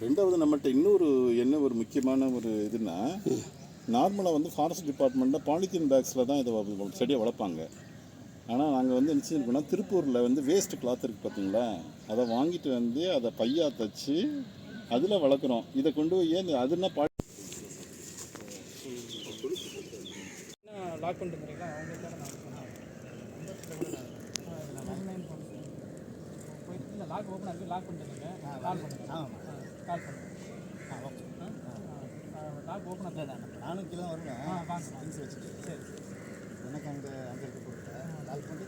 ரெண்டாவது நம்மகிட்ட இன்னொரு என்ன ஒரு முக்கியமான ஒரு இதுன்னா, நார்மலாக வந்து ஃபாரஸ்ட் டிபார்ட்மெண்ட்டில் பாலித்தீன் பேக்ஸில் தான் இதை செடியை வளர்ப்பாங்க. ஆனால் நாங்கள் வந்து என்ன செஞ்சுருக்கோம்னா, திருப்பூரில் வந்து வேஸ்ட் கிளாத் இருக்குது பார்த்தீங்களா, அதை வாங்கிட்டு வந்து அதை பையா தச்சு அதில் வளர்க்குறோம். இதை கொண்டு போய் ஏன் அதுனா லாக் பண்ணிட்டு போகிறீங்களா அவங்களுக்காக போயிட்டு இல்லை லாக் ஓப்பன் ஆகுது, லாக் பண்ணிட்டு கால் பண்ணுங்கள். கால் பண்ணுங்கள். லாக் ஓப்பன் ஆகுது. நானும் கீழே வருவேன். வாங்க திங்ஸ் வச்சுட்டு. சரி எனக்கு அங்கே இருக்க பொருட்கள் கால் பண்ணி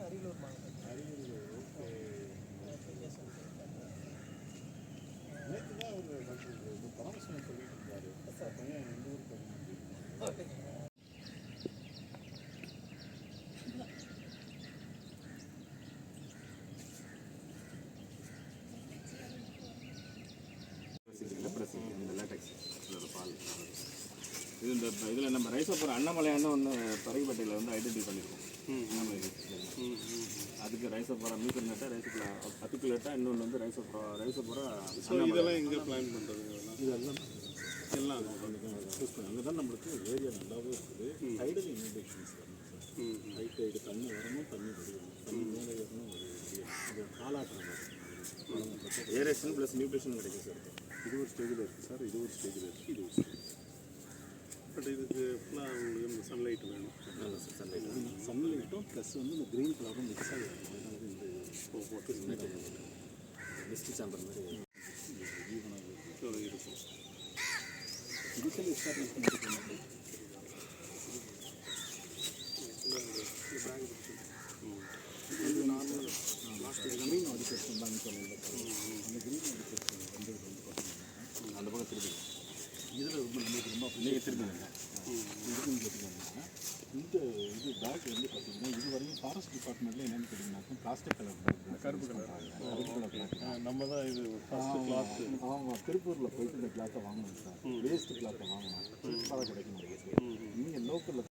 அரியலூர் மாவட்டம். நேற்று தான் ஒரு பராமரிசனை சொல்லிட்டு இருந்தாரு சார், பையன் எந்த ஊர் பையன் இது இந்த இதில் நம்ம ரைசோபுரம் அண்ணாமலையான்னு ஒன்று பரங்கிப்பேட்டையில் வந்து ஐடென்டிஃபை பண்ணியிருக்கோம். அதுக்கு ரைசோபுரம் மீட்டர் நட்டால் ரைசோபுரா பர்டிகுலட்டாக இன்னொன்று வந்து ரைசோபுரம் இதெல்லாம் எங்கே பிளான் பண்ணுறது? இதெல்லாம் எல்லாம் அங்கே தான் நம்மளுக்கு ஏரியா நல்லாவே இருக்குது. டைடல் இன்வெஸ்டிகேஷன்ஸ் வரணும் சார். ஹை டைடு தண்ணி வரணும், தண்ணி வடியணும், தண்ணி மேலே வரணும், வடியணும். அது காலாட்டுற ஏரேஷன் ப்ளஸ் நியூட்ரிஷன் கிடைக்கும் சார். இது ஒரு ஸ்டேஜில் இருக்குது சார், இது ஒரு ஸ்டேஜில் இருக்குது, இது ஒரு ஸ்டேஜ். பட் இதுக்கு ஃபுல்லாக உங்களுக்கு சன்லைட் வேணும். நல்ல சார் சன்லைட்டும் ப்ளஸ் வந்து இந்த க்ரீன் கலரும் மிக்ஸ் ஆகிருக்கும். அதனால இந்த மிஸ்ட் சாம்பர் மாதிரி ஈவனாக இருக்கும். இதுக்கெல்லாம் எஸ்டாப்ளிஷ் பண்ணிட்டு இது நார்மல் க்ரீன் ஆடிஃபெக்ட் இருந்தாங்கன்னு சொன்னீங்க. அந்த க்ரீன் ஆடிஃபெக்ட் வந்து பார்த்தீங்கன்னா அந்த பக்கம் திருப்பி இதில் ரொம்ப நம்மளுக்கு ரொம்ப அப்படியே திருப்பிங்க இதுக்குன்னு கேட்டிங்கன்னா இந்த இது பேக் வந்து பார்த்தீங்கன்னா இது வரையும் ஃபாரஸ்ட் டிபார்ட்மெண்ட்டில் என்னென்னு கேட்டிங்கன்னாக்கா பிளாஸ்டிக் கலர் கருப்பு கலர் நம்ம தான் இது ஃபஸ்ட்டு கிளாத். ஆமாம், திருப்பூரில் போயிட்டு இந்த கிளாத்தை வாங்கணும் சார். வேஸ்ட் கிளாத்தை வாங்கணும், சீப்பாக கிடைக்க முடியாது. நீங்கள் லோக்கலில்